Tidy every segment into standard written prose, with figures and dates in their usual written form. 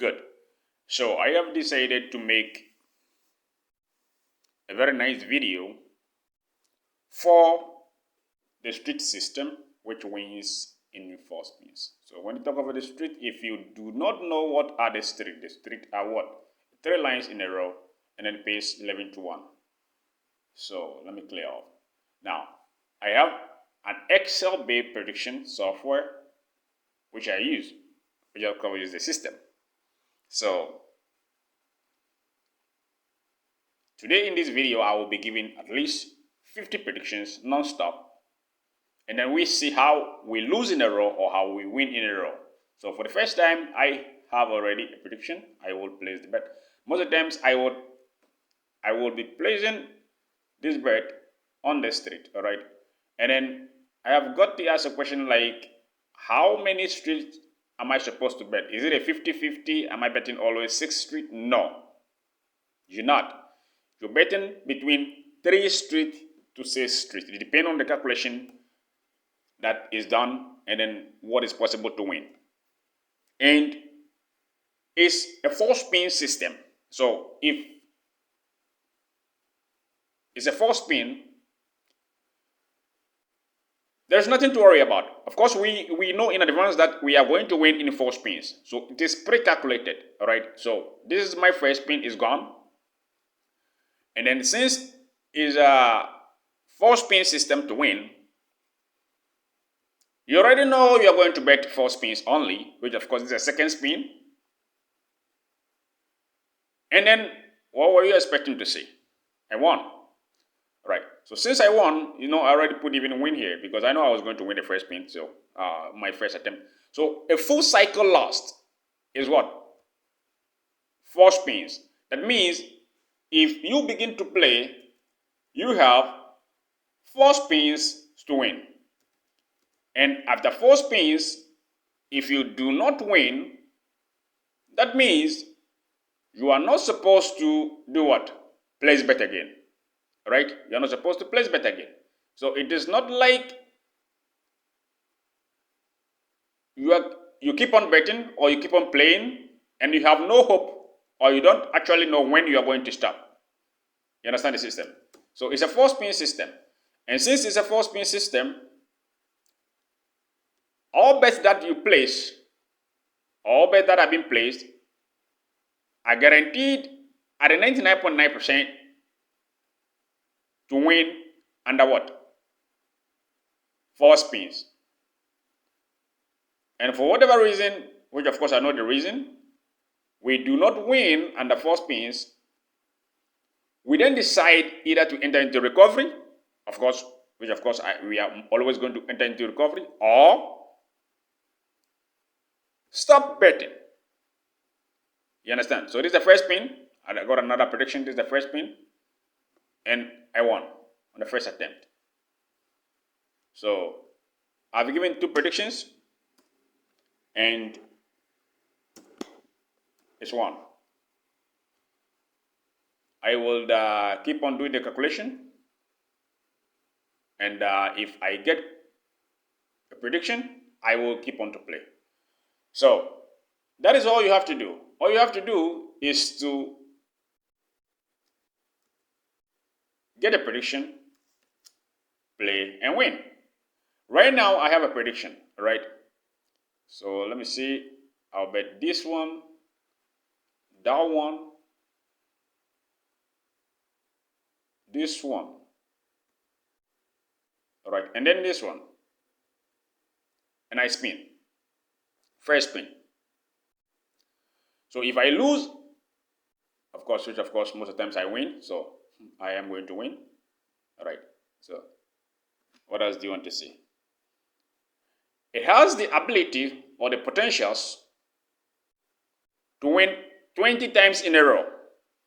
Good. So I have decided to make a very nice video for the street system, which wins in 4 spins. So when you talk about the street, if you do not know what are the street are what? 3 lines in a row and then pays 11 to 1. So let me clear off. Now, I have an Excel-based prediction software which I use, which I call use the system. So today in this video, I will be giving at least 50 predictions non-stop, and then we see how we lose in a row or how we win in a row. So for the first time, I have already a prediction. I will place the bet. Most of the times, I will be placing this bet on the street, all right? And then I have got to ask a question like, how many streets am I supposed to bet? Is it a 50-50? Am I betting always 6 streets? No, you're not. You're betting between 3 streets to 6 streets. It depends on the calculation that is done and then what is possible to win. And it's a 4-spin system. So if it's a 4-spin, there's nothing to worry about. Of course, we know in advance that we are going to win in 4 spins. So it is pre-calculated, all right? So this is my first spin is gone. And then since it's a 4-spin system to win, you already know you are going to bet 4 spins only, which of course is a second spin. And then what were you expecting to see? I won. Right. So since I won, I already put even win here because I know I was going to win the first spin. So my first attempt. So a full cycle lost is what? 4 spins. That means if you begin to play, you have 4 spins to win. And after 4 spins, if you do not win, that means you are not supposed to do what? Place bet again. Right? You're not supposed to place bet again. So it is not like you keep on betting or you keep on playing and you have no hope or you don't actually know when you are going to stop. You understand the system? So it's a 4-spin system. And since it's a 4-spin system, all bets that you place, all bets that have been placed are guaranteed at a 99.9% to win under what? 4 spins. And for whatever reason, which of course I know the reason, we do not win under 4 spins, we then decide either to enter into recovery, of course, which of course we are always going to enter into recovery, or stop betting. You understand? So this is the first spin. I got another prediction. This is the first spin. And I won on the first attempt. So I've given 2 predictions and it's won. I will keep on doing the calculation, and if I get a prediction, I will keep on to play. So that is all you have to do. All you have to do is to get a prediction, play, and win. Right now, I have a prediction, right? So let me see. I'll bet this one, that one, this one, all right, and then this one. And I spin. First spin. So if I lose, of course, which of course most of the times I win, so I am going to win. All right. So what else do you want to see? It has the ability or the potentials to win 20 times in a row,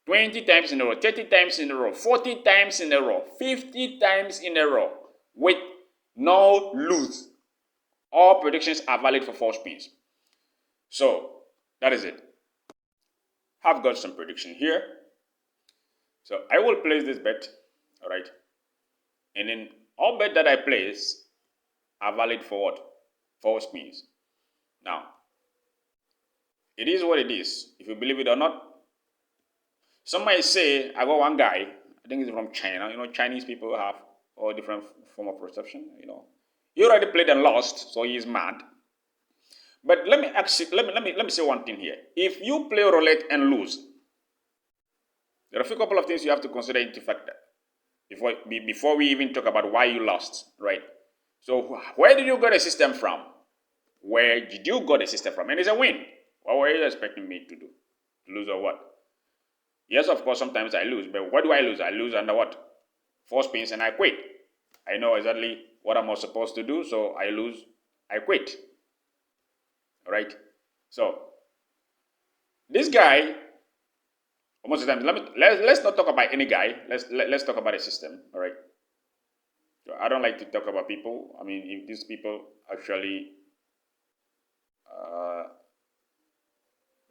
20 times in a row, 30 times in a row, 40 times in a row, 50 times in a row with no lose. All predictions are valid for 4 spins. So that is it. I've got some prediction here. So I will place this bet, all right? And then all bet that I place are valid for what? 4 spins. Now, It is what it is, if you believe it or not. Some might say, I got one guy, I think he's from China. Chinese people have all different form of perception. He already played and lost, so he's mad. But let me say one thing here. If you play roulette and lose, there are a few couple of things you have to consider into factor before we even talk about why you lost, right? So where did you get the system from? Where did you get the system from? And it's a win. What were you expecting me to do? Lose or what? Yes, of course, sometimes I lose, but what do I lose? I lose under what? 4 spins and I quit. I know exactly what I'm supposed to do, so I lose, I quit. All right? So, this guy, most of the time, let's not talk about any guy. Let's talk about a system, all right? So I don't like to talk about people. I mean, if these people actually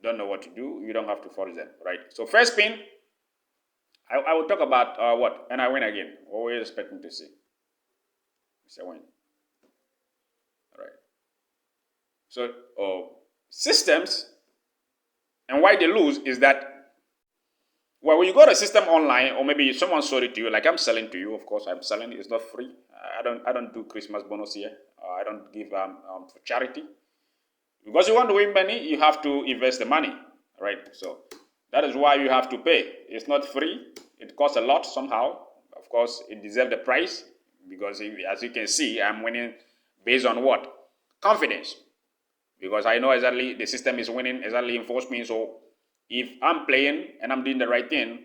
don't know what to do, you don't have to force them, right? So first spin, I will talk about what? And I win again. What were you expecting to see? It's a win. All right. So systems and why they lose is that, well, when you got a system online, or maybe someone sold it to you, like I'm selling to you. Of course, I'm selling. It's not free. I don't do Christmas bonus here. I don't give for charity. Because you want to win money, you have to invest the money, right? So that is why you have to pay. It's not free. It costs a lot somehow. Of course, it deserves the price because, as you can see, I'm winning based on what? Confidence. Because I know exactly the system is winning exactly in 4 spins. So if I'm playing and I'm doing the right thing,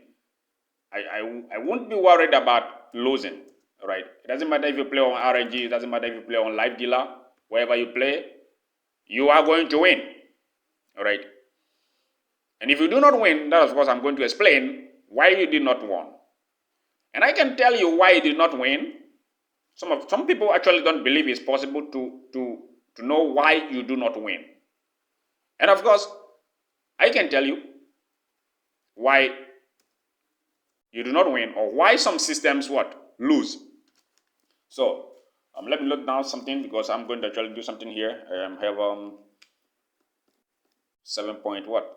I won't be worried about losing, right? It doesn't matter if you play on RNG. It doesn't matter if you play on live dealer. Wherever you play, you are going to win, all right? And if you do not win, that of course I'm going to explain why you did not win. And I can tell you why you did not win. Some people actually don't believe it's possible to know why you do not win. And of course, I can tell you why you do not win, or why some systems what? Lose. So let me look down something, because I'm going to actually do something here. I have 7 point what?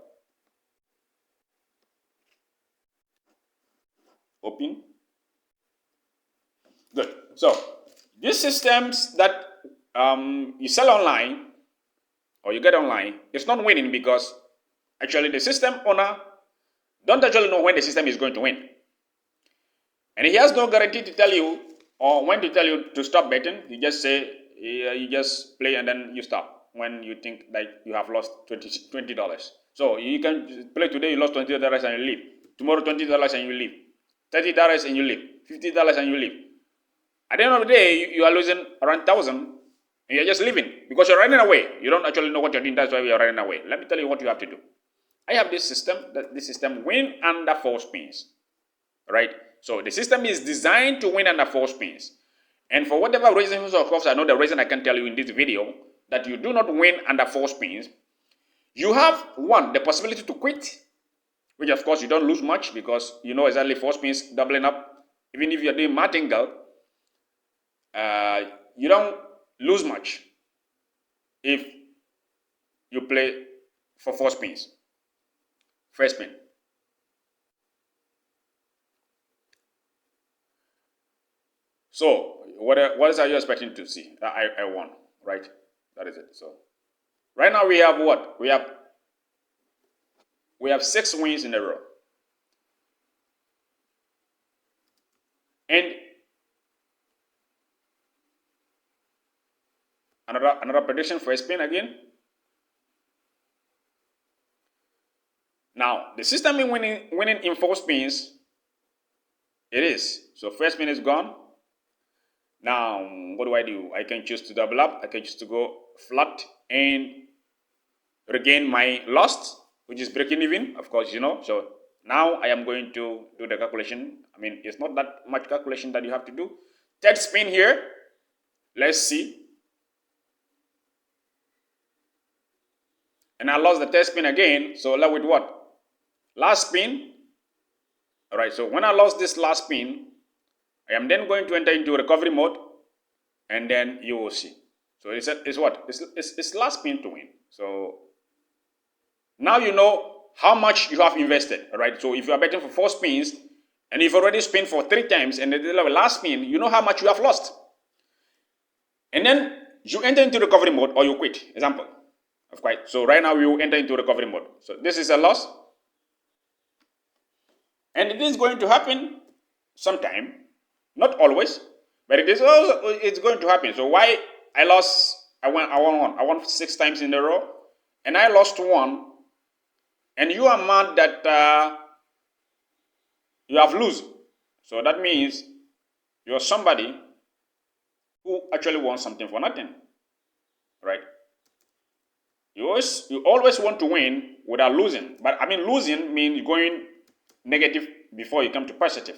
Open. Good. So these systems that you sell online or you get online, it's not winning because actually the system owner don't actually know when the system is going to win. And he has no guarantee to tell you or when to tell you to stop betting. You just say, you just play and then you stop when you think that you have lost $20. So you can play today, you lost $20 and you leave. Tomorrow $20 and you leave. $30 and you leave. $50 and you leave. At the end of the day, you are losing around $1,000 and you're just leaving because you're running away. You don't actually know what you're doing. That's why you're running away. Let me tell you what you have to do. I have this system. This system win under 4 spins. Right? So the system is designed to win under 4 spins. And for whatever reason, of course, I know the reason I can tell you in this video that you do not win under 4 spins. You have, one, the possibility to quit, which of course you don't lose much because you know exactly 4 spins doubling up. Even if you're doing martingale, you don't lose much if you play for 4 spins. First spin. So what are you expecting to see? I won, right? That is it. So right now we have what? We have 6 wins in a row. And another prediction for a spin again. Now the system is winning in 4 spins. It is. So first spin is gone. Now what do? I can choose to double up. I can choose to go flat and regain my loss, which is breaking even, of course, you know. So now I am going to do the calculation. I mean, it's not that much calculation that you have to do. Third spin here. Let's see. And I lost the third spin again. So left with what? Last spin. All right. So when I lost this last spin, I am then going to enter into recovery mode, and then you will see. So it's what? It's last spin to win. So Now you know how much you have invested, all right? So if you are betting for 4 spins and you've already spent for 3 times and at the last spin, you know how much you have lost. And then you enter into recovery mode or you quit. Example. Of course. So right now we will enter into recovery mode. So this is a loss. And it is going to happen sometime, not always, but it's going to happen. So why I won 6 times in a row, and I lost 1, and you are mad that you have lost. So that means you're somebody who actually wants something for nothing, right? You always want to win without losing, but I mean losing means going negative before you come to positive,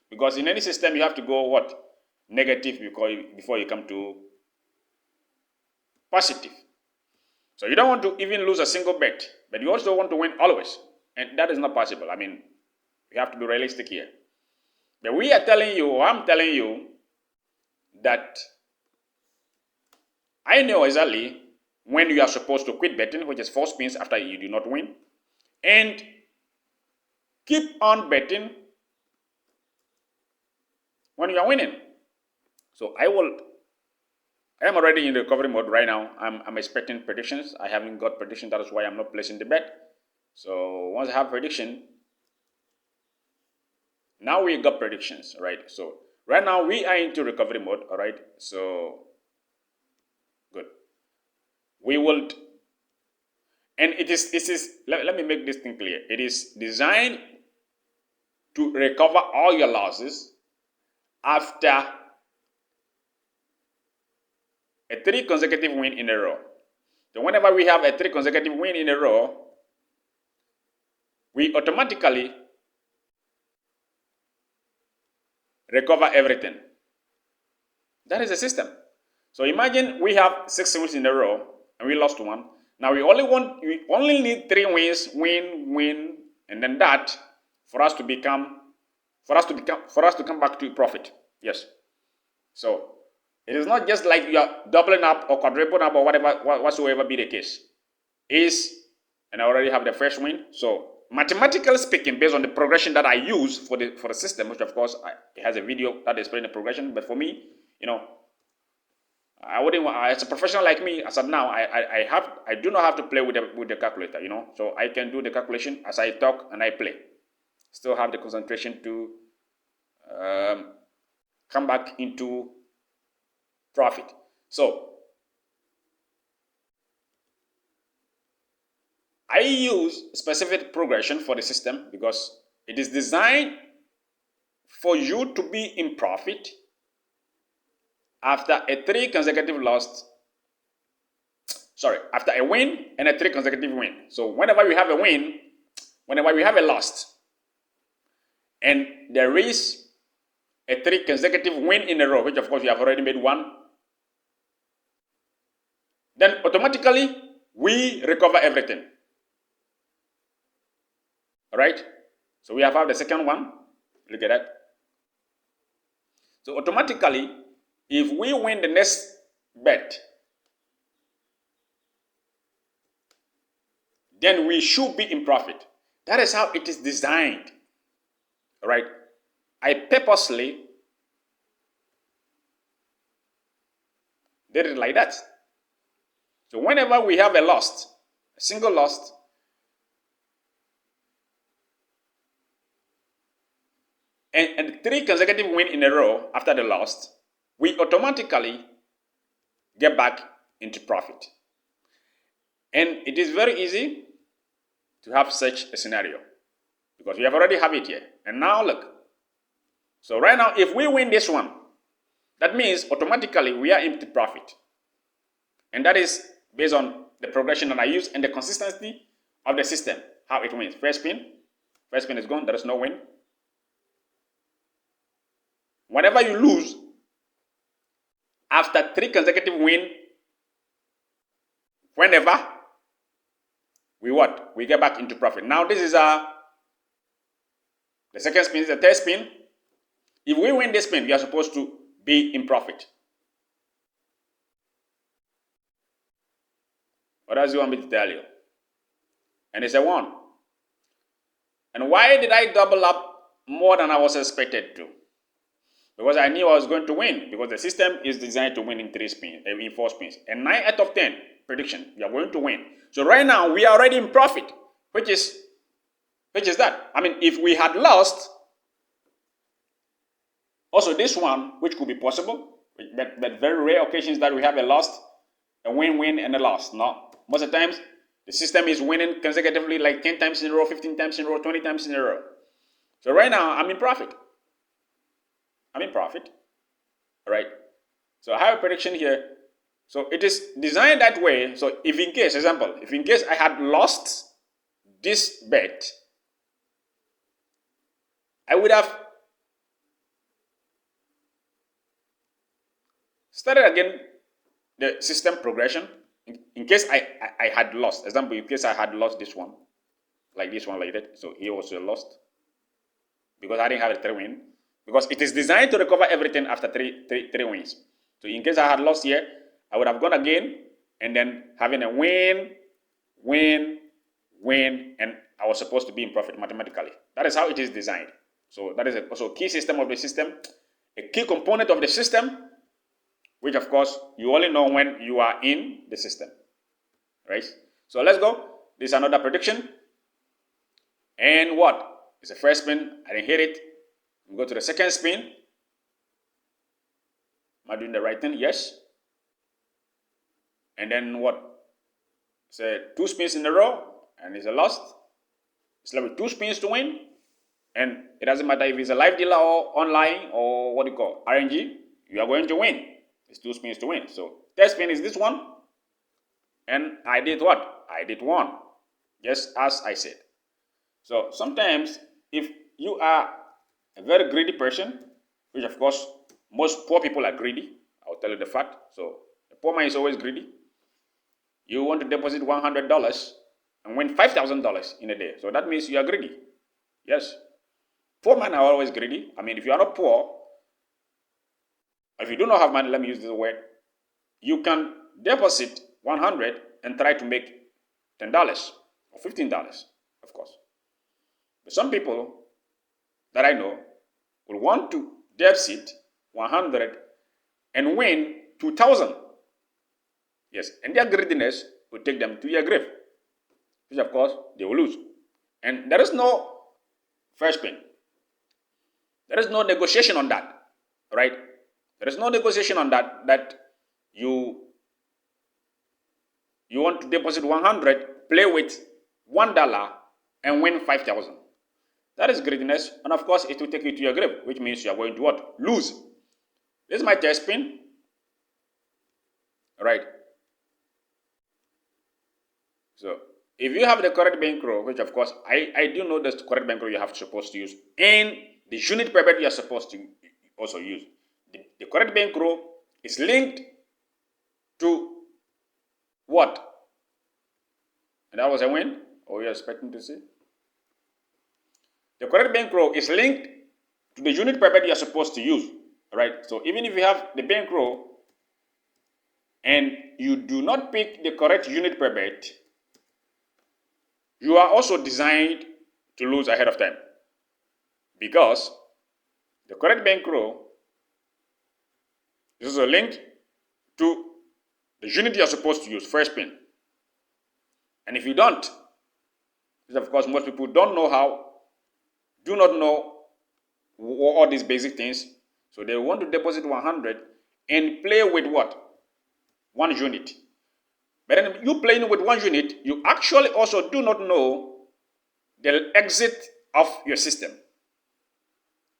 because in any system you have to go what? Negative before you come to positive. So you don't want to even lose a single bet, but you also want to win always, and that is not possible. I mean, you have to be realistic here. But we are telling you, or I'm telling you, that I know exactly when you are supposed to quit betting, which is 4 spins after you do not win, and keep on betting when you are winning. So I am already in recovery mode right now. I'm expecting predictions. I haven't got prediction. That is why I'm not placing the bet. So once I have prediction, now we got predictions, right? So right now we are into recovery mode, all right? So good. We will, and let me make this thing clear. It is designed to recover all your losses after a 3 consecutive win in a row. So whenever we have a 3 consecutive win in a row, we automatically recover everything. That is the system. So imagine we have 6 wins in a row and we lost 1. Now we only need 3 wins, win, and then that for us to come back to profit. Yes. So it is not just like you are doubling up or quadrupling up or whatsoever be the case. And I already have the first win. So mathematically speaking, based on the progression that I use for the system, which of course it has a video that explains the progression, but for me, I wouldn't want, as a professional like me, as of now, I do not have to play with the calculator, so I can do the calculation as I talk and I play. Still have the concentration to come back into profit. So I use specific progression for the system because it is designed for you to be in profit after a 3 consecutive after a win and a 3 consecutive win. So whenever we have a win, whenever we have a loss, and there is a 3 consecutive win in a row, which of course we have already made 1, then automatically we recover everything. Alright? So we have the second one. Look at that. So automatically, if we win the next bet, then we should be in profit. That is how it is designed. Alright? I purposely did it like that. So whenever we have a single loss, and 3 consecutive win in a row after the loss, we automatically get back into profit. And it is very easy to have such a scenario because we have already have it here. And now look. So right now, if we win this one, that means automatically we are into profit. And that is based on the progression that I use and the consistency of the system, how it wins. First spin is gone, there is no win. Whenever you lose, after 3 consecutive win, whenever we get back into profit. Now this is the second spin, the third spin. If we win this spin, we are supposed to be in profit. What else do you want me to tell you? and it's a 1. And why did I double up more than I was expected to? Because I knew I was going to win, because the system is designed to win in 4 spins. And 9 out of 10 prediction, you are going to win. So right now, we are already in profit, which is that. I mean, if we had lost, also this one, which could be possible, but very rare occasions that we have a loss, a win-win, and a loss. No, most of the times, the system is winning consecutively like 10 times in a row, 15 times in a row, 20 times in a row. So right now, I'm in profit. All right. So I have a prediction here. So it is designed that way. So if in case I had lost this bet, I would have started again the system progression. In case I had lost, example, in case I had lost this one, like that. So here was a lost because I didn't have a 3 win. Because it is designed to recover everything after three wins. So in case I had lost here, I would have gone again and then having a win, and I was supposed to be in profit mathematically. That is how it is designed. So that is also a key system of the system, a key component of the system, which of course you only know when you are in the system. Right? So let's go. This is another prediction. And what? It's the first spin. I didn't hit it. We go to the second spin. Am I doing the right thing? Yes. And then what? It's 2 spins in a row, and it's a loss. It's like 2 spins to win, and it doesn't matter if it's a live dealer or online or what do you call RNG. You are going to win. It's 2 spins to win. So third spin is this one, and I did what? I did 1, just as I said. So sometimes if you are a very greedy person, which of course most poor people are greedy, I'll tell you the fact. So the poor man is always greedy. You want to deposit $100 and win $5,000 in a day. So that means you are greedy. Yes. Poor men are always greedy. I mean, if you are not poor, if you do not have money, let me use this word, you can deposit 100 and try to make $10 or $15, of course. But some people that I know will want to deposit 100 and win 2,000. Yes, and their greediness will take them to their grave, which of course they will lose. And there is no first spin. There is no negotiation on that, right? There is no negotiation on that you want to deposit 100, play with $1 and win 5,000. That is greediness, and of course it will take you to your grave, which means you are going to what? Lose. This is my test spin. All right. So if you have the correct bankroll, which of course I do know the correct bankroll you have supposed to use, and the unit per bet you are supposed to also use. The correct bankroll is linked to what? And that was a win? Or you're expecting to see? The correct bankroll is linked to the unit per bet you are supposed to use. Right? So even if you have the bankroll and you do not pick the correct unit per bet, you are also designed to lose ahead of time. Because the correct bankroll is also linked to the unit you are supposed to use, first spin. And if you don't, because of course most people do not know all these basic things, so they want to deposit 100 and play with what? 1 unit. But then you playing with 1 unit, you actually also do not know the exit of your system.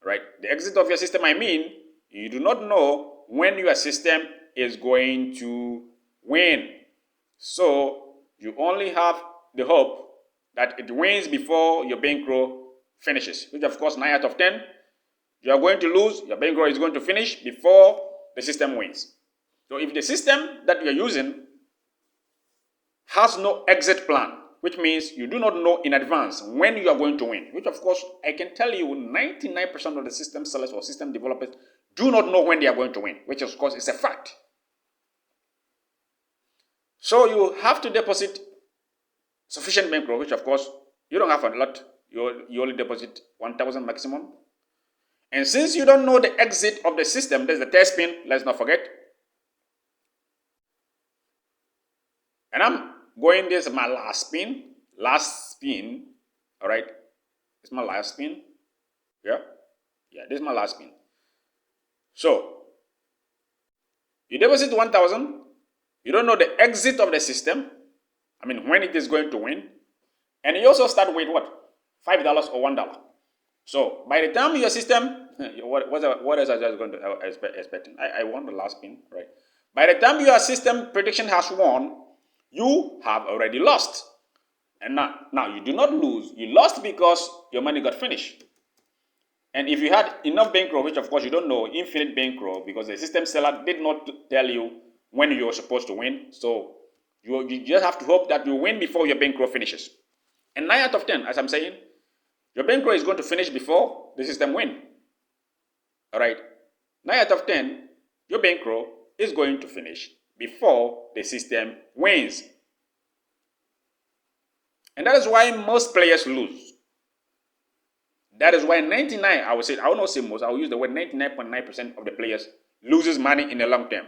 Right? The exit of your system, I mean, you do not know when your system is going to win. So you only have the hope that it wins before your bankroll finishes, which of course 9 out of 10, you are going to lose. Your bankroll is going to finish before the system wins. So if the system that you are using has no exit plan, which means you do not know in advance when you are going to win, which of course I can tell you 99% of the system sellers or system developers do not know when they are going to win, which of course is a fact. So you have to deposit sufficient bankroll, which of course you don't have a lot. You only deposit 1,000 maximum. And since you don't know the exit of the system, there's the test spin, let's not forget. And I'm going, this is my last spin. All right. It's my last spin. Yeah, this is my last spin. So, you deposit 1,000. You don't know the exit of the system. I mean, when it is going to win. And you also start with what? $5 or $1. So, by the time your system, what else was I just going to expecting? I won the last spin, right? By the time your system prediction has won, you have already lost. And now you do not lose. You lost because your money got finished. And if you had enough bankroll, which of course you don't know, infinite bankroll, because the system seller did not tell you when you were supposed to win. So you just have to hope that you win before your bankroll finishes. And 9 out of 10, as I'm saying, your bankroll is going to finish before the system wins. All right. 9 out of 10, your bankroll is going to finish before the system wins. And that is why most players lose. That is why 99, I will not say most, I will use the word 99.9% of the players loses money in the long term.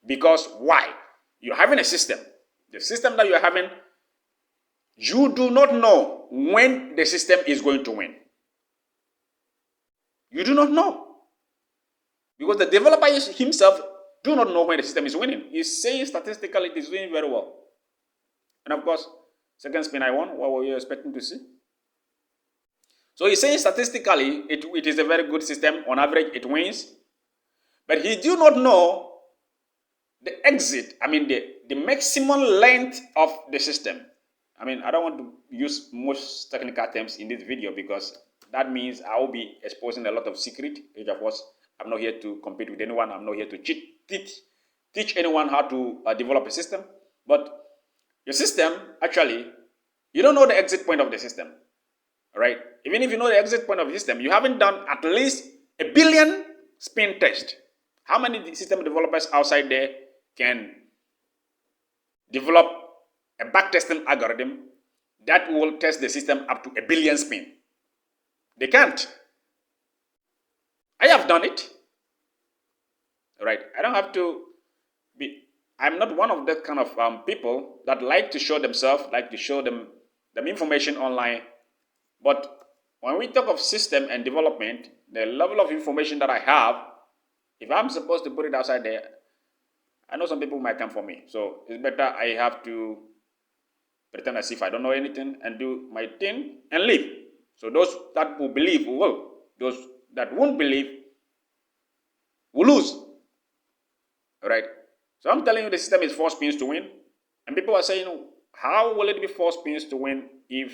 Because why? You're having a system. The system that you're having, you do not know when the system is going to win. You do not know. Because the developer himself do not know when the system is winning. He's saying statistically it is doing very well. And of course, second spin I won. What were you expecting to see? So he's saying statistically it is a very good system. On average, it wins. But he do not know the exit. I mean, the maximum length of the system. I mean, I don't want to use most technical terms in this video because that means I will be exposing a lot of secret, which of course, I'm not here to compete with anyone. I'm not here to teach anyone how to develop a system. But your system, actually, you don't know the exit point of the system. All right? Even if you know the exit point of the system, you haven't done at least 1 billion spin tests. How many system developers outside there can develop a backtesting algorithm that will test the system up to 1 billion spin? They can't. I have done it. All right. I don't have to be. I'm not one of that kind of people that like to show themselves, like to show them information online. But when we talk of system and development, the level of information that I have, if I'm supposed to put it outside there, I know some people might come for me. So it's better I have to pretend as if I don't know anything and do my thing and leave. So those that will believe will. Those that won't believe will lose. All right. So I'm telling you the system is 4 spins to win. And people are saying, how will it be 4 spins to win if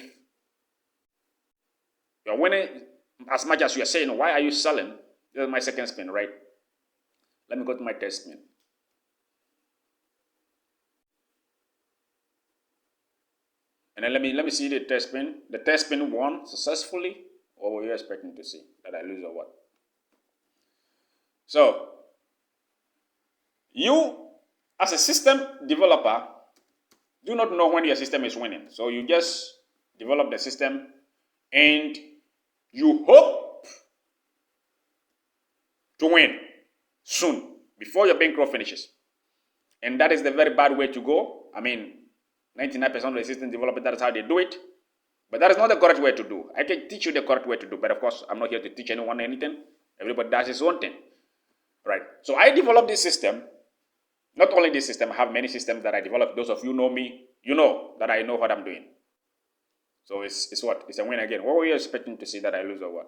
you're winning as much as you're saying? Why are you selling? This is my second spin, right? Let me go to my test spin. And then let me see the test spin. The test spin won successfully. What were you expecting to see? That I lose or what? So, you as a system developer do not know when your system is winning. So you just develop the system and you hope to win soon before your bankroll finishes. And that is the very bad way to go. I mean, 99% of the system developers, that is how they do it. But that is not the correct way to do. I can teach you the correct way to do, but of course, I'm not here to teach anyone anything. Everybody does his own thing. Right? So I developed this system. Not only this system, I have many systems that I developed. Those of you know me, you know that I know what I'm doing. So it's what? It's a win again. What were you expecting to see that I lose or what?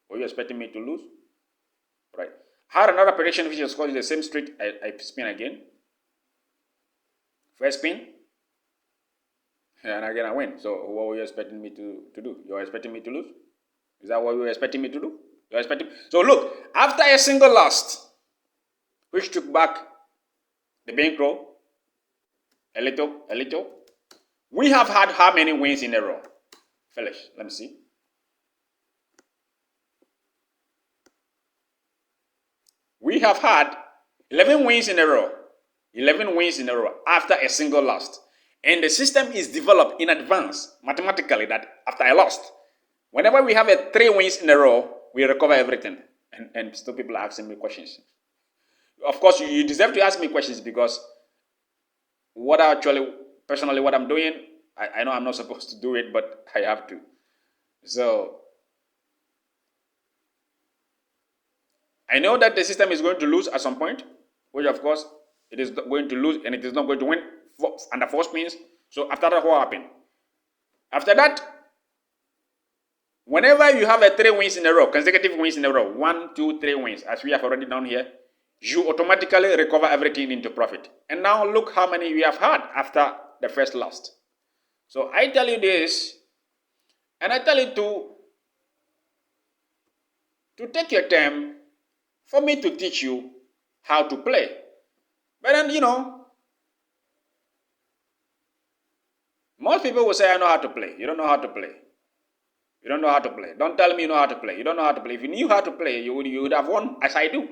Were you expecting me to lose? Right. I had another prediction which is called the same street. I spin again. First spin. And again I win. So what were you expecting me to do? You're expecting me to lose? Is that what you were expecting me to do? You're expecting. So look, after a single loss, which took back the bankroll, a little, we have had how many wins in a row? Fellas, let me see. We have had 11 wins in a row. 11 wins in a row after a single loss. And the system is developed in advance, mathematically, that after I lost, whenever we have 3 wins in a row, we recover everything. And still people are asking me questions. Of course, you deserve to ask me questions because what personally, what I'm doing, I know I'm not supposed to do it, but I have to. So, I know that the system is going to lose at some point, which of course, it is going to lose and it is not going to win under 4 spins. So after that, what happened? After that, whenever you have 3 wins in a row, consecutive wins in a row, 1, 2, 3 wins, as we have already done here, you automatically recover everything into profit. And now look how many we have had after the first loss. So I tell you this, and I tell you to take your time for me to teach you how to play. But then, most people will say, I know how to play. You don't know how to play. You don't know how to play. Don't tell me you know how to play. You don't know how to play. If you knew how to play, you would have won as I do.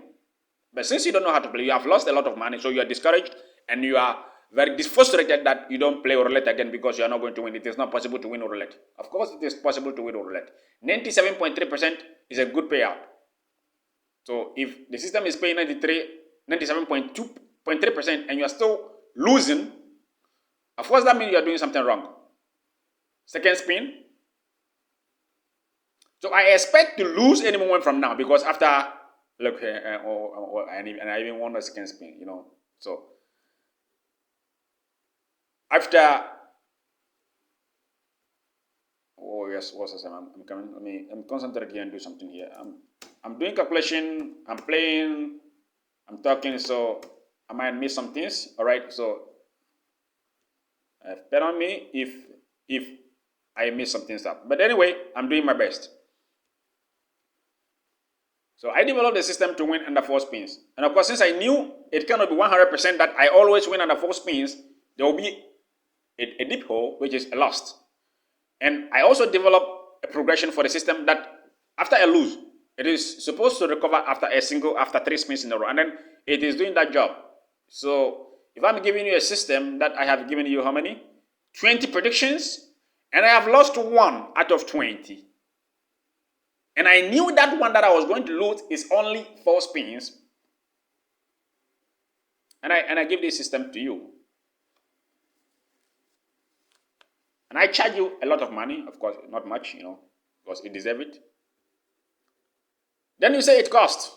But since you don't know how to play, you have lost a lot of money, so you are discouraged and you are very frustrated that you don't play roulette again because you are not going to win. It is not possible to win roulette. Of course, it is possible to win roulette. 97.3% is a good payout. So if the system is paying 97.3% and you are still losing, of course that means you are doing something wrong. Second spin. So I expect to lose any moment from now because after, look here, and I even won a second spin, So after, oh yes, what's this? I'm coming. I'm concentrated here and do something here. I'm doing calculation. I'm playing. I'm talking. So I might miss some things. All right. So bet on me if I miss some things up. But anyway, I'm doing my best. So I developed a system to win under 4 spins. And of course, since I knew it cannot be 100% that I always win under 4 spins, there will be a deep hole, which is a loss. And I also developed a progression for the system that after I lose, it is supposed to recover after 3 spins in a row. And then it is doing that job. So if I'm giving you a system that I have given you how many? 20 predictions, and I have lost 1 out of 20. And I knew that one that I was going to lose is only 4 spins. And I give this system to you. And I charge you a lot of money, of course, not much, because you deserve it. Then you say it costs.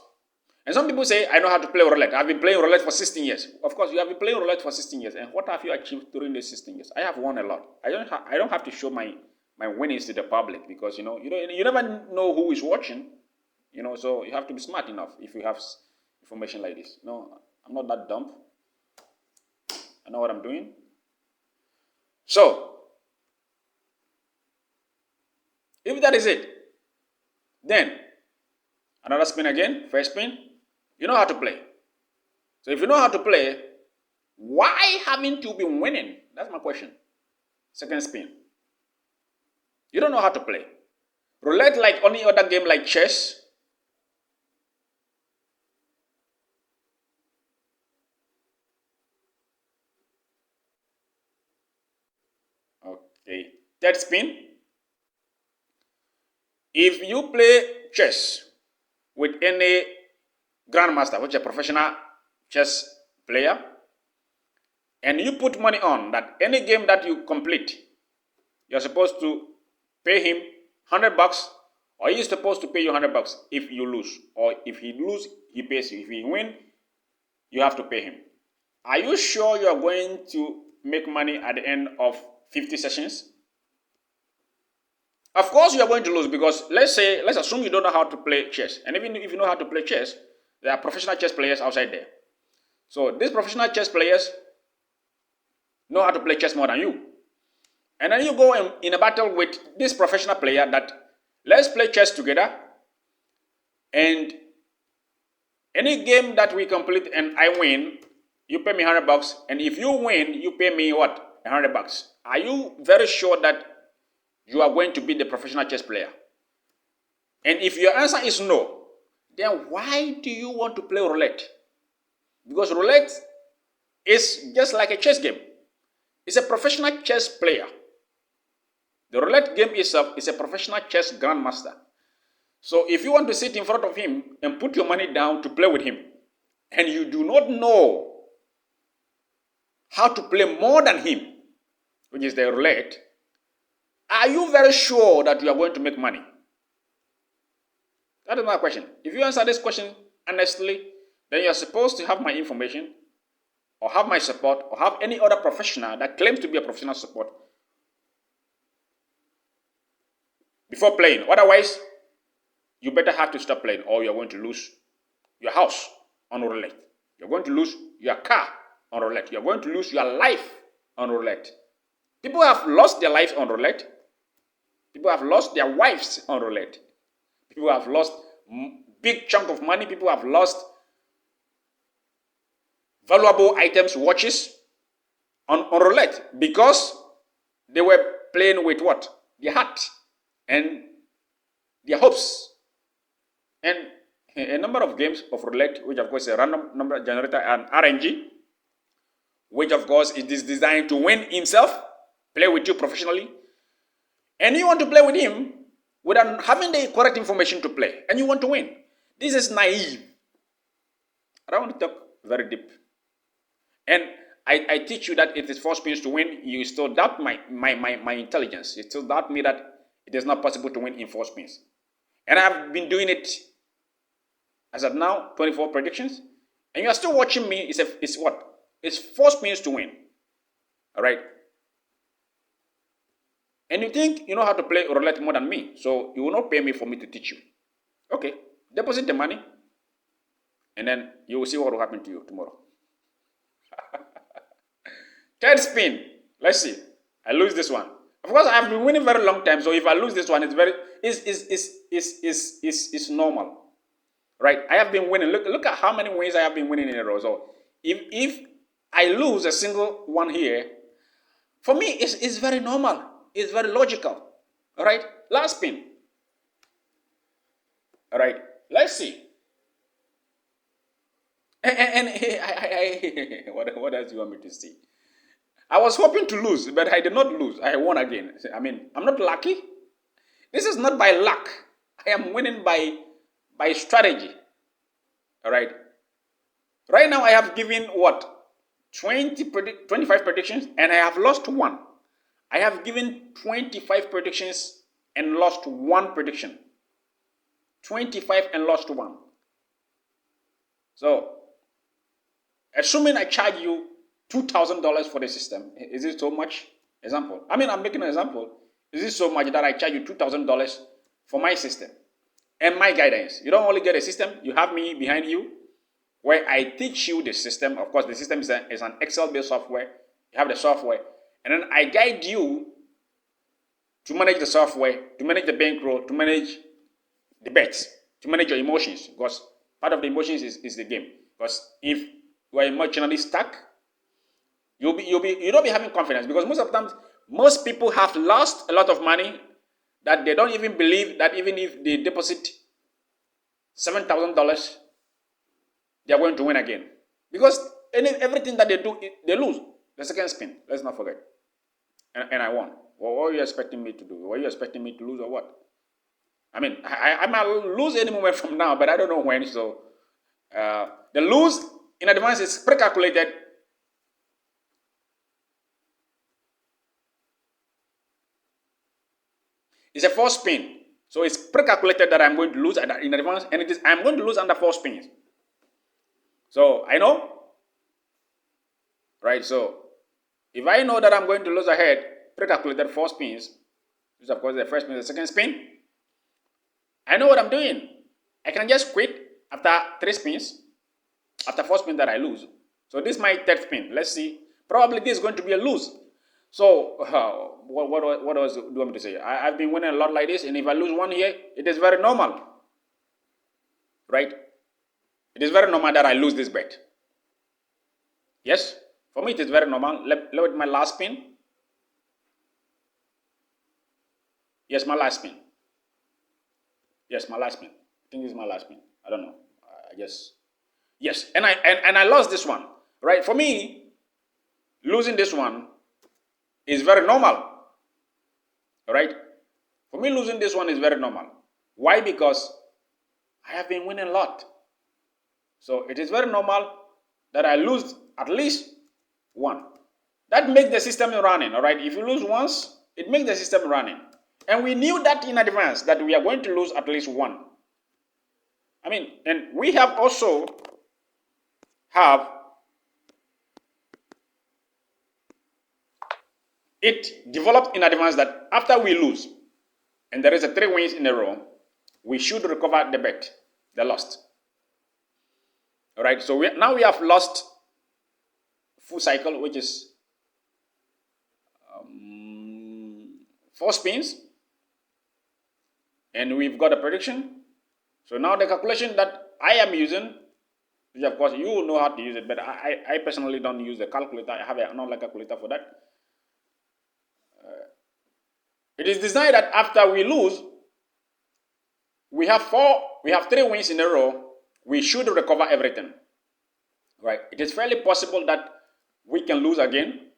And some people say, I know how to play roulette. I've been playing roulette for 16 years. Of course, you have been playing roulette for 16 years. And what have you achieved during these 16 years? I have won a lot. I don't have to show my winnings to the public because, you never know who is watching. So you have to be smart enough if you have information like this. No, I'm not that dumb. I know what I'm doing. So, if that is it, then another spin again, first spin, you know how to play. So if you know how to play, why haven't you been winning? That's my question. Second spin. You don't know how to play. Roulette, like any other game like chess, okay, third spin. If you play chess with any grandmaster, which is a professional chess player, and you put money on that any game that you complete, you're supposed to pay him $100, or he's supposed to pay you $100 if you lose, or if he lose, he pays you. If he win, you have to pay him. Are you sure you are going to make money at the end of 50 sessions? Of course you are going to lose because let's assume you don't know how to play chess. And even if you know how to play chess, there are professional chess players outside there. So these professional chess players know how to play chess more than you. And then you go in a battle with this professional player that let's play chess together. And any game that we complete and I win, you pay me $100. And if you win, you pay me what? $100. Are you very sure that you are going to be the professional chess player? And if your answer is no, then why do you want to play roulette? Because roulette is just like a chess game. is a professional chess player. The roulette game itself is a professional chess grandmaster. So if you want to sit in front of him and put your money down to play with him, and you do not know how to play more than him, which is the roulette, are you very sure that you are going to make money? That is my question. If you answer this question honestly, then you are supposed to have my information, or have my support, or have any other professional that claims to be a professional support before playing. Otherwise, you better have to stop playing, or you're going to lose your house on roulette. You're going to lose your car on roulette. You're going to lose your life on roulette. People have lost their lives on roulette. People have lost their wives on roulette. People have lost big chunk of money. People have lost valuable items, watches on roulette because they were playing with what? Their heart and their hopes. And a number of games of roulette, which of course is a random number generator and RNG, which of course it is designed to win himself, play with you professionally, and you want to play with him without having the correct information to play, and you want to win. This is naive. I don't want to talk very deep. And I teach you that it is 4 spins to win. You still doubt my intelligence. You still doubt me that it is not possible to win in 4 spins. And I've been doing it as of now, 24 predictions. And you are still watching me. It's what? It's 4 spins to win. All right? And you think you know how to play roulette more than me. So you will not pay me for me to teach you. Okay. Deposit the money. And then you will see what will happen to you tomorrow. Third spin. Let's see. I lose this one. Of course, I have been winning very long time. So if I lose this one, it's normal. Right? I have been winning. Look at how many wins I have been winning in a row. So if I lose a single one here, for me, it's very normal. It's very logical. All right? Last spin. All right? Let's see. And what else do you want me to see? I was hoping to lose, but I did not lose. I won again. I mean, I'm not lucky. This is not by luck. I am winning by strategy. All right? Right now, I have given what? 25 predictions, and I have lost one. I have given 25 predictions and lost one prediction. 25 and lost one. So, assuming I charge you $2,000 for the system, is it so much? Example. I mean, I'm making an example. Is it so much that I charge you $2,000 for my system and my guidance? You don't only get a system, you have me behind you where I teach you the system. Of course, the system is an Excel-based software. You have the software. And then I guide you to manage the software, to manage the bankroll, to manage the bets, to manage your emotions. Because part of the emotions is the game. Because if you are emotionally stuck, you don't be having confidence. Because most of the times, most people have lost a lot of money that they don't even believe that even if they deposit $7,000, they are going to win again. Because everything that they do, they lose. The second spin, let's not forget. And I won. Well, what are you expecting me to do? Were you expecting me to lose or what? I mean, I might lose any moment from now, but I don't know when. So the lose in advance is pre-calculated. It's a 4 spin. So it's pre-calculated that I'm going to lose in advance, and I'm going to lose under 4 spins. So I know, right? So if I know that I'm going to lose ahead, pre-calculated 4 spins, which of course the first spin, the second spin, I know what I'm doing. I can just quit after 3 spins, after 4 spins that I lose. So this is my third spin. Let's see. Probably this is going to be a lose. So what else do you want me to say? I've been winning a lot like this, and if I lose one here, it is very normal, right? It is very normal that I lose this bet. Yes, for me it is very normal. Look at my last spin. Yes, my last spin. Yes, my last spin. I think this is my last spin. I don't know. I guess. Yes, and I lost this one, right? For me, losing this one is very normal. All right? For me, losing this one is very normal. Why? Because I have been winning a lot. So it is very normal that I lose at least one. That makes the system running. All right? If you lose once, it makes the system running. And we knew that in advance that we are going to lose at least one. I mean, and we have also it developed in advance that after we lose, and there is a 3 wins in a row, we should recover the bet, the lost. All right, so now we have lost full cycle, which is 4 spins, and we've got a prediction. So now the calculation that I am using, which of course you will know how to use it, but I personally don't use the calculator. I have an online calculator for that. It is designed that after we lose, we have 3 wins in a row, we should recover everything. Right? It is fairly possible that we can lose again.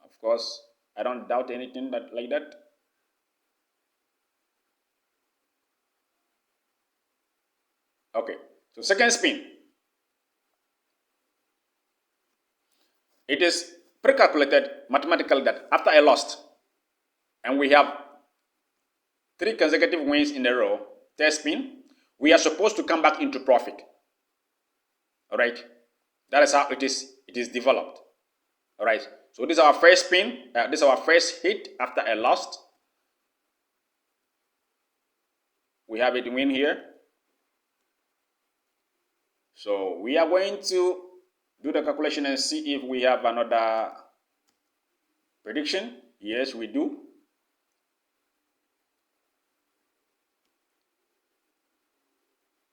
Of course, I don't doubt anything like that. Okay, so second spin. It is pre-calculated mathematically that after I lost, and we have 3 consecutive wins in a row, third spin, we are supposed to come back into profit. All right, that is how it is developed. All right, so this is our first spin. This is our first hit after I lost. We have it win here. So we are going to do the calculation and see if we have another prediction. Yes, we do.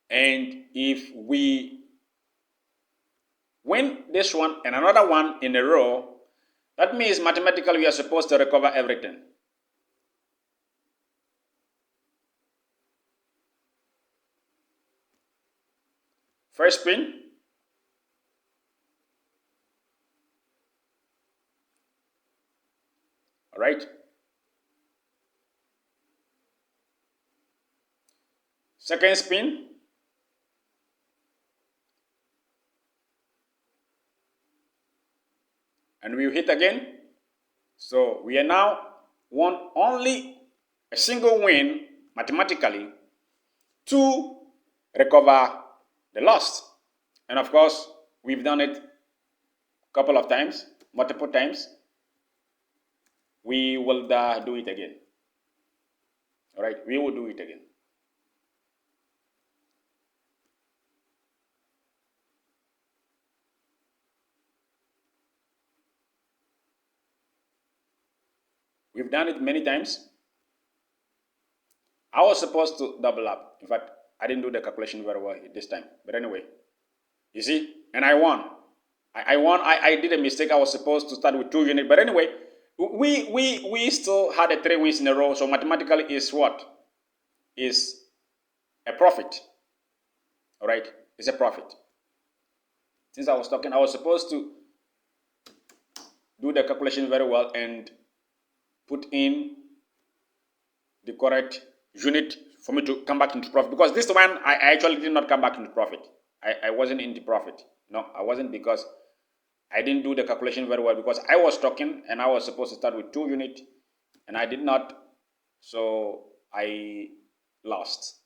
And if we win this one and another one in a row, that means mathematically we are supposed to recover everything. First spin. All right. Second spin. And we hit again. So we are now won only a single win mathematically to recover the lost. And of course, we've done it a couple of times, multiple times. We will do it again. All right, we will do it again. We've done it many times. I was supposed to double up. In fact, I didn't do the calculation very well this time. But anyway, you see, and I won. I won. I did a mistake. I was supposed to start with 2 units. But anyway, we still had a 3 wins in a row. So mathematically is what? Is a profit. All right? It's a profit. Since I was talking, I was supposed to do the calculation very well and put in the correct unit for me to come back into profit. Because this one, I actually did not come back into profit. I wasn't into profit. No, I wasn't, because I didn't do the calculation very well, because I was talking and I was supposed to start with 2 units and I did not. So I lost.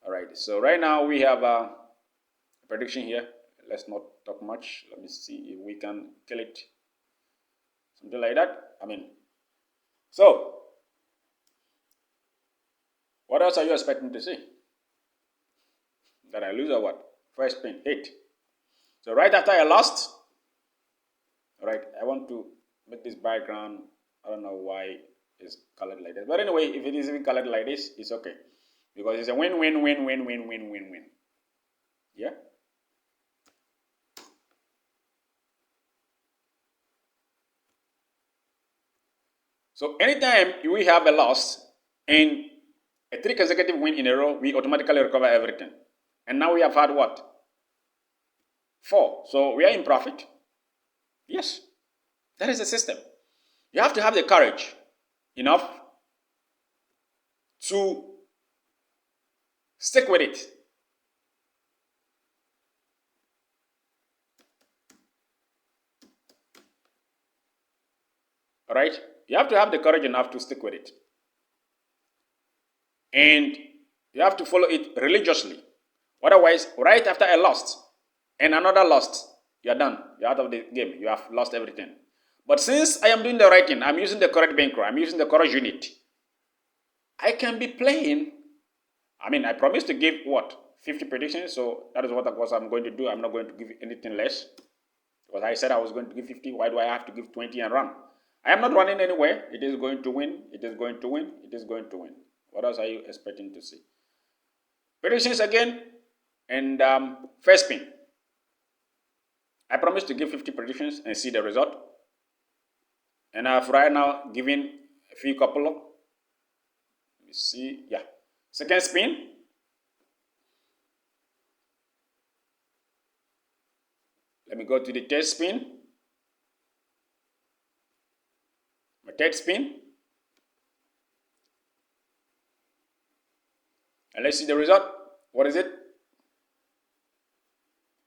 All right. So right now we have a prediction here. Let's not talk much. Let me see if we can kill it. Something like that. So, what else are you expecting to see? That I lose or what? First spin, hit. So right after I lost, all right, I want to make this background, I don't know why it's colored like this. But anyway, if it is even colored like this, it's okay. Because it's a win-win-win-win-win-win-win-win. Yeah? So anytime we have a loss and a 3 consecutive win in a row, we automatically recover everything. And now we have had what? 4. So we are in profit. Yes. That is the system. You have to have the courage enough to stick with it. All right? You have to have the courage enough to stick with it. And you have to follow it religiously. Otherwise, right after a loss and another loss, you're done. You're out of the game. You have lost everything. But since I am doing the right thing, I'm using the correct bankroll, I'm using the correct unit, I can be playing. I mean, I promised to give what? 50 predictions, so that is what I'm going to do. I'm not going to give anything less. Because I said I was going to give 50. Why do I have to give 20 and run? I am not running anywhere. It is going to win. It is going to win. It is going to win. What else are you expecting to see? Predictions again. And first spin. I promised to give 50 predictions and see the result. And I've right now given a few couple. Let me see. Yeah. Second spin. Let me go to the third spin. My third spin. And let's see the result. What is it?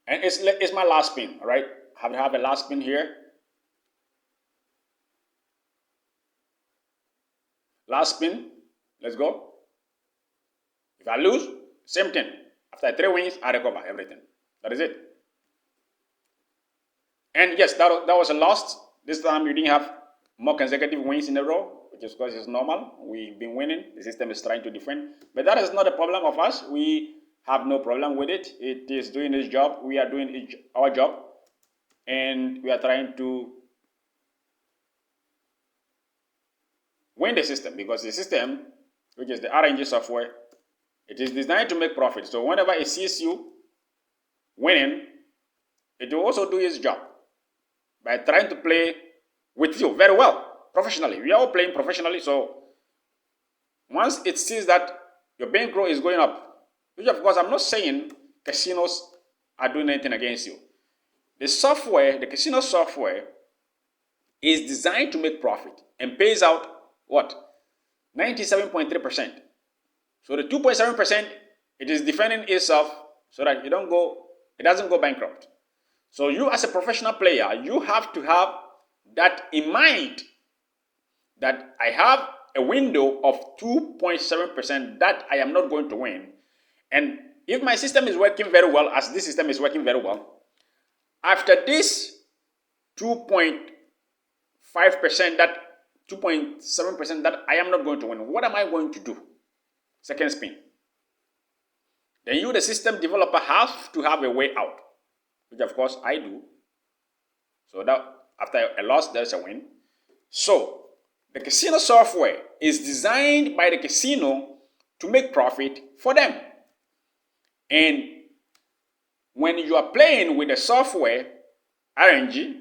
And it's my last spin, all right? I have a last spin here. Last spin. Let's go. If I lose, same thing. After 3 wins, I recover everything. That is it. And yes, that was a loss. This time you didn't have more consecutive wins in a row, which is because it's normal. We've been winning. The system is trying to defend. But that is not a problem of us. We have no problem with it. It is doing its job. We are doing our job. And we are trying to win the system, because the system, which is the RNG software, it is designed to make profit. So whenever it sees you winning, it will also do its job by trying to play with you very well, professionally. We are all playing professionally, so once it sees that your bankroll is going up, which of course I'm not saying casinos are doing anything against you. The software, the casino software, is designed to make profit and pays out what? 97.3%. So the 2.7%, it is defending itself so that it doesn't go bankrupt. So you as a professional player, you have to have that in mind, that I have a window of 2.7% that I am not going to win. And if my system is working very well, as this system is working very well, after this 2.5%, that 2.7% that I am not going to win, what am I going to do? Second spin. Then you, the system developer, have to have a way out, which of course I do. So that after a loss, there's a win. So the casino software is designed by the casino to make profit for them. And when you are playing with the software, RNG,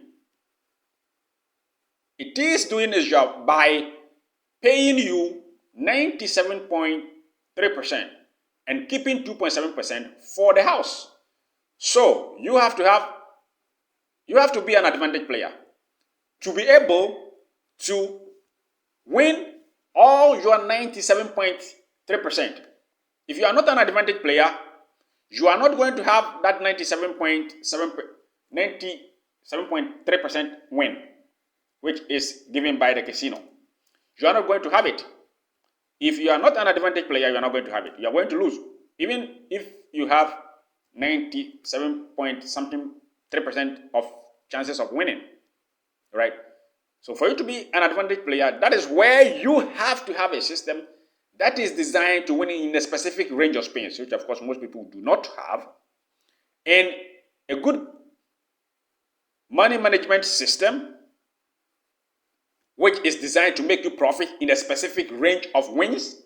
it is doing its job by paying you 97.3% and keeping 2.7% for the house. So you have to be an advantage player to be able to win all your 97.3%. If you are not an advantage player, you are not going to have that 97.3% win, which is given by the casino. You are not going to have it. If you are not an advantage player, you are not going to have it. You are going to lose. Even if you have 97.something3% of chances of winning, right? So for you to be an advantage player, that is where you have to have a system that is designed to win in a specific range of spins, which of course most people do not have, and a good money management system which is designed to make you profit in a specific range of wins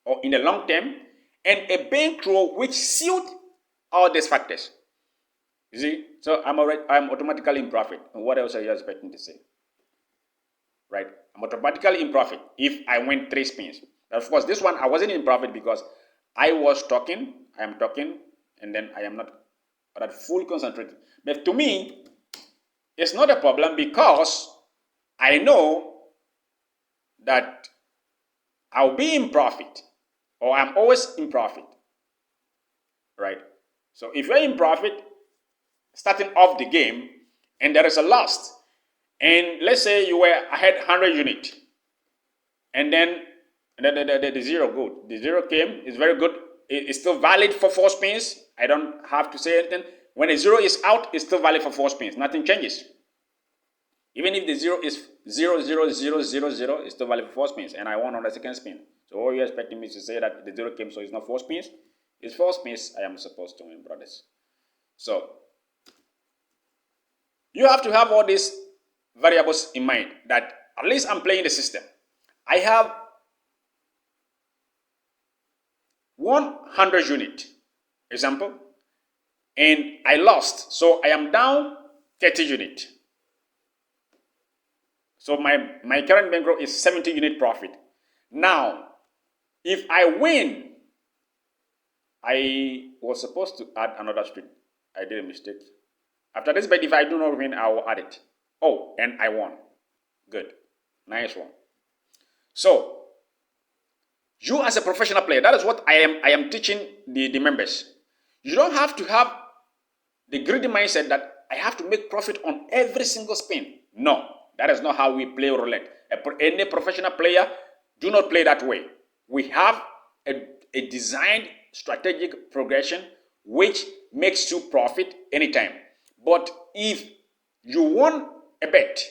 or in the long term, and a bankroll which suits all these factors. You see, so I'm automatically in profit. And what else are you expecting to say? Right? I'm automatically in profit if I win 3 spins. Of course, this one I wasn't in profit because I am talking, and then I am not at full concentration. But to me, it's not a problem because I know that I'll be in profit, or I'm always in profit, right? So if you're in profit, starting off the game, and there is a loss, and let's say you were ahead 100 unit, and then the zero good. The zero came, it's very good. It's still valid for 4 spins. I don't have to say anything. When a zero is out, it's still valid for 4 spins. Nothing changes. Even if the zero is 0, 0, 0, 0, 0, it's still valid for 4 spins, and I won on the second spin. So all you're expecting me to say that the zero came, so it's not 4 spins. It's 4 spins I am supposed to win, brothers. So you have to have all these variables in mind, that at least I'm playing the system. I have 100 unit, example, and I lost, so I am down 30 unit. So my current bankroll is 70 unit profit. Now, if I win, I was supposed to add another street. I did a mistake. After this bet, if I do not win, I will add it. Oh, and I won. Good. Nice one. So, you as a professional player, that is what I am teaching the members. You don't have to have the greedy mindset that I have to make profit on every single spin. No, that is not how we play roulette. Any professional player do not play that way. We have a designed strategic progression which makes you profit anytime. But if you won a bet,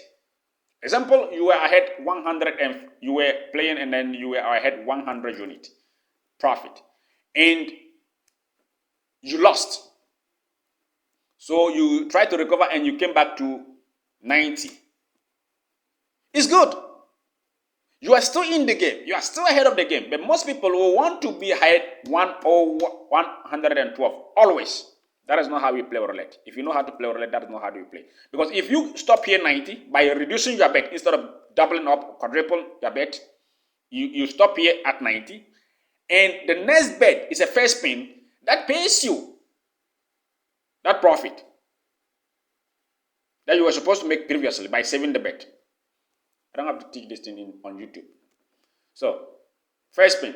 example, you were ahead 100 and you were playing, and then you were ahead 100 unit profit, and you lost. So you tried to recover and you came back to 90. It's good. You are still in the game. You are still ahead of the game. But most people will want to be ahead 112 always. That is not how we play roulette. If you know how to play roulette, that is not how you play. Because if you stop here 90 by reducing your bet, instead of doubling up, quadruple your bet, you stop here at 90, and the next bet is a first spin that pays you that profit that you were supposed to make previously by saving the bet. I don't have to teach this thing on YouTube. So, first spin.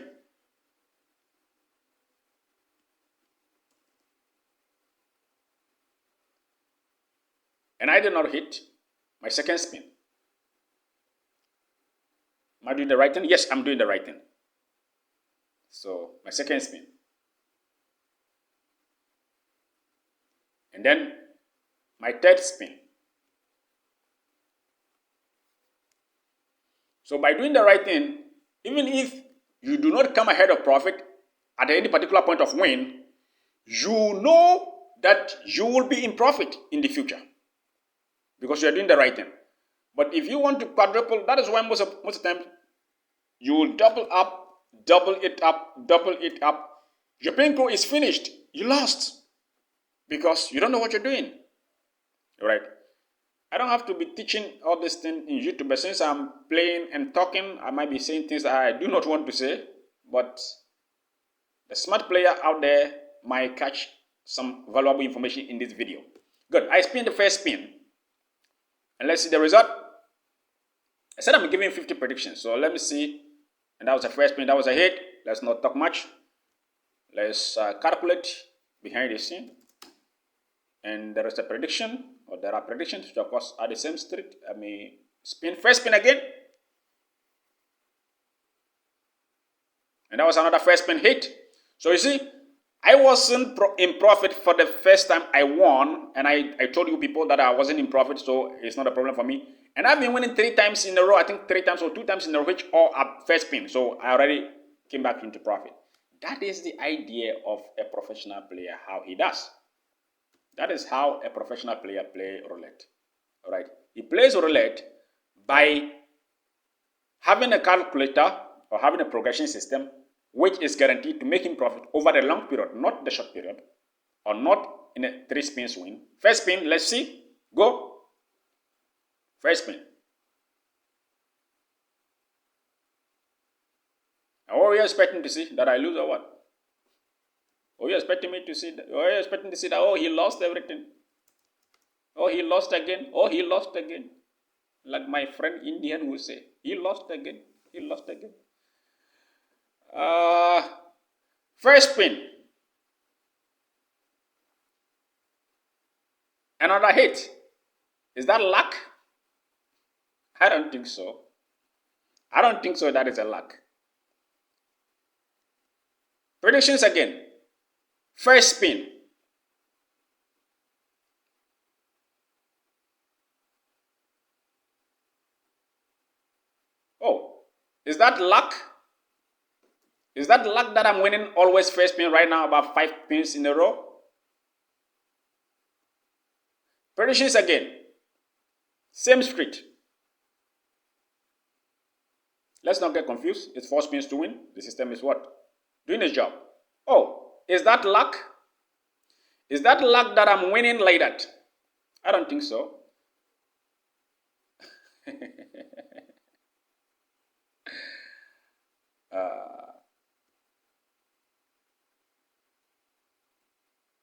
And I did not hit my second spin. Am I doing the right thing? Yes, I'm doing the right thing. So, my second spin. And then, my third spin. So, by doing the right thing, even if you do not come ahead of profit at any particular point of win, you know that you will be in profit in the future, because you are doing the right thing. But if you want to quadruple, that is why most of the time you will double up, double it up, double it up. Your bankroll is finished. You lost because you don't know what you're doing. Right? I don't have to be teaching all this thing in YouTube, but since I'm playing and talking, I might be saying things that I do not want to say. But the smart player out there might catch some valuable information in this video. Good. I spin the first spin. And let's see the result. I said I'm giving 50 predictions. So let me see. And that was the first spin. That was a hit. Let's not talk much. Let's calculate behind the scene. And there is a prediction, or there are predictions, which of course are the same street. I may spin. First spin again. And that was another first spin hit. So you see, I wasn't in profit for the first time I won, and I told you people that I wasn't in profit, so it's not a problem for me. And I've been winning 3 times in a row, I think 3 times or 2 times in a row, which all are first spin. So I already came back into profit. That is the idea of a professional player, how he does. That is how a professional player plays roulette. All right. He plays roulette by having a calculator or having a progression system which is guaranteed to make him profit over the long period, not the short period, or not in a 3 spins win. First spin, let's see. Go. First spin. Now, what are you expecting to see? That I lose or what? Are you expecting me to see that? Are you expecting to see that? Oh, he lost everything. Oh, he lost again. Oh, he lost again. Like my friend Indian will say, he lost again. You lost again. First spin. Another hit. Is that luck? I don't think so. I don't think so that is a luck. Predictions again. First spin. Oh, is that luck? Is that luck that I'm winning always first spin right now about 5 pins in a row? Predictions again. Same script. Let's not get confused. It's 4 spins to win. The system is what? Doing its job. Oh, is that luck? Is that luck that I'm winning like that? I don't think so.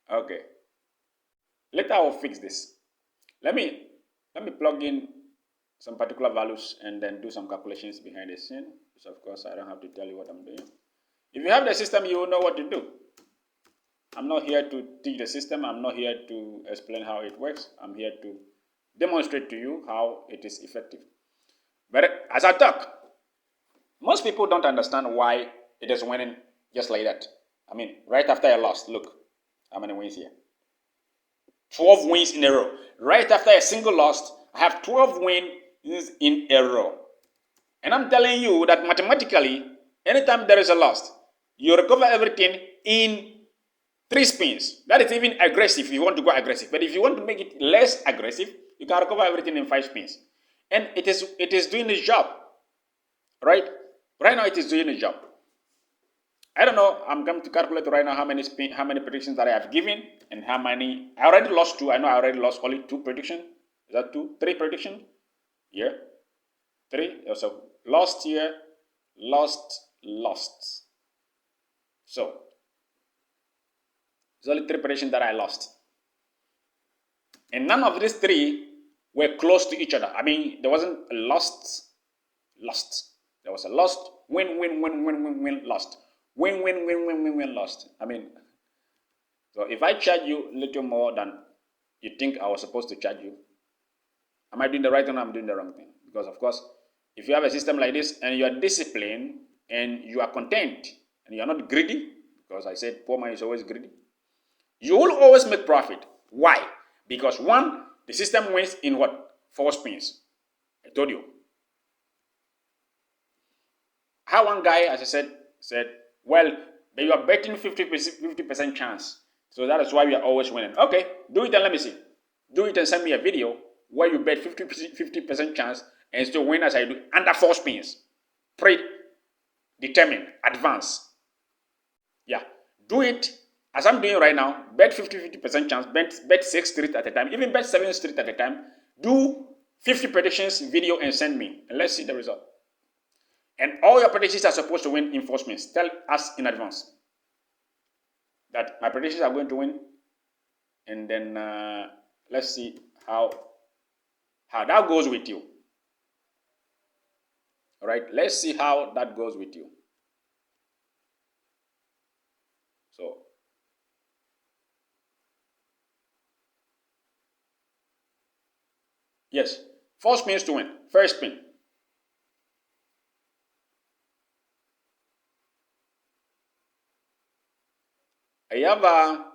Okay. Later I will fix this. Let me plug in some particular values and then do some calculations behind the scene, which of course I don't have to tell you what I'm doing. If you have the system, you will know what to do. I'm not here to teach the system. I'm not here to explain how it works. I'm here to demonstrate to you how it is effective. But as I talk, most people don't understand why it is winning just like that. I mean, right after I lost, look how many wins here. 12 wins in a row. Right after a single loss, I have 12 wins in a row. And I'm telling you that mathematically, anytime there is a loss, you recover everything in 3 spins. That is even aggressive if you want to go aggressive. But if you want to make it less aggressive, you can recover everything in 5 spins. And it is doing its job. Right? Right now it is doing its job. I don't know. I'm going to calculate right now how many predictions that I have given and how many. I already lost 2. I know I already lost only 2 predictions. Is that 2? 3 predictions? Yeah. 3. So lost here, lost. So it's only 3 predictions that I lost. And none of these 3 were close to each other. I mean, there wasn't a lost. There was a lost, win, lost. Win, lost. I mean, so if I charge you a little more than you think I was supposed to charge you, am I doing the right thing or am I doing the wrong thing? Because of course, if you have a system like this and you are disciplined and you are content and you are not greedy, because I said poor man is always greedy, you will always make profit. Why? Because 1, the system wins in what? 4 spins. I told you. How one guy, as I said, well, you are betting 50% chance. So that is why we are always winning. Okay, do it and let me see. Do it and send me a video where you bet 50% chance and still win as I do under 4 spins. Predetermine, advance. Yeah, do it as I'm doing right now. Bet 50% chance, bet 6 streets at a time, even bet 7 streets at a time. Do 50 predictions video and send me, and let's see the result. And all your predictions are supposed to win in 4 spins. Tell us in advance that my predictions are going to win. And then let's see how that goes with you. All right, let's see how that goes with you. So, yes, 4 spins to win. First spin. I have a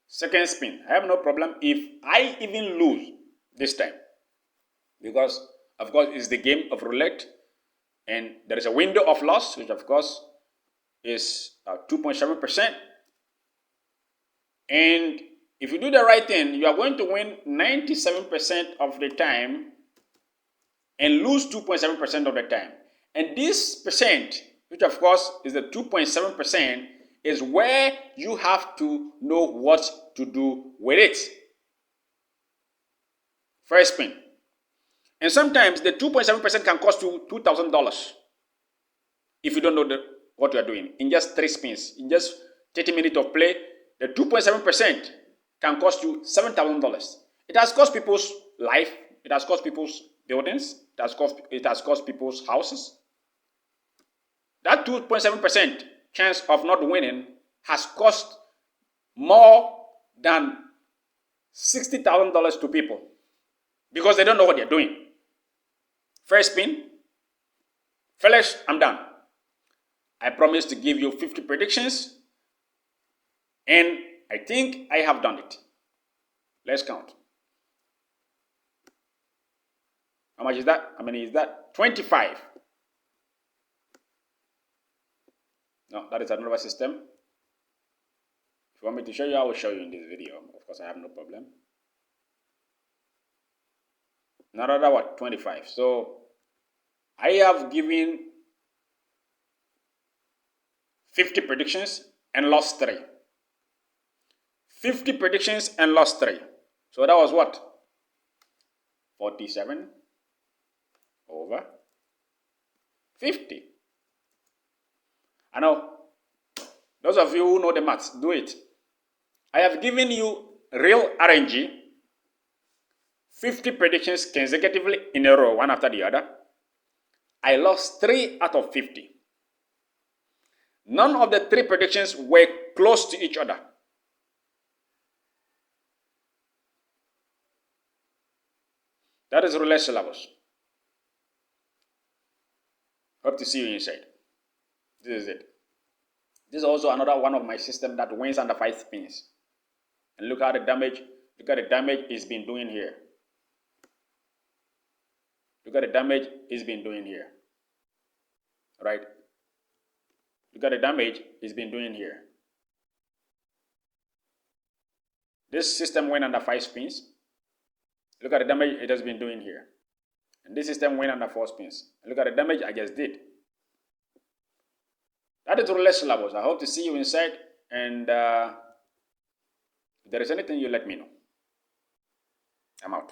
second spin. I have no problem if I even lose this time, because of course it's the game of roulette and there is a window of loss, which of course is 2.7%. And if you do the right thing, you are going to win 97% of the time and lose 2.7% of the time. And this percent, which of course is the 2.7%, is where you have to know what to do with it. First spin. And sometimes the 2.7% can cost you $2,000 if you don't know what you are doing. In just 3 spins, in just 30 minutes of play, the 2.7% can cost you $7,000. It has cost people's life. It has cost people's buildings. It has cost people's houses. That 2.7% chance of not winning has cost more than $60,000 to people because they don't know what they're doing. First spin. Fellas, I'm done. I promised to give you 50 predictions, and I think I have done it. Let's count. How much is that? How many is that? 25. No, that is another system. If you want me to show you, I will show you in this video. Of course, I have no problem. Another what? 25. So I have given 50 predictions and lost 3. 50 predictions and lost 3. So that was what? 47 over 50. I know. Those of you who know the maths, do it. I have given you real RNG, 50 predictions consecutively in a row, one after the other. I lost 3 out of 50. None of the 3 predictions were close to each other. That is roulette syllabus. Hope to see you inside. This is it. This is also another one of my systems that wins under 5 spins. And look at the damage. Look at the damage it's been doing here. Look at the damage it's been doing here. Right? Look at the damage it's been doing here. This system went under 5 spins. Look at the damage it has been doing here. And this system went under 4 spins. Look at the damage I just did. That is roulette syllabus. I hope to see you inside. And if there is anything, you let me know. I'm out.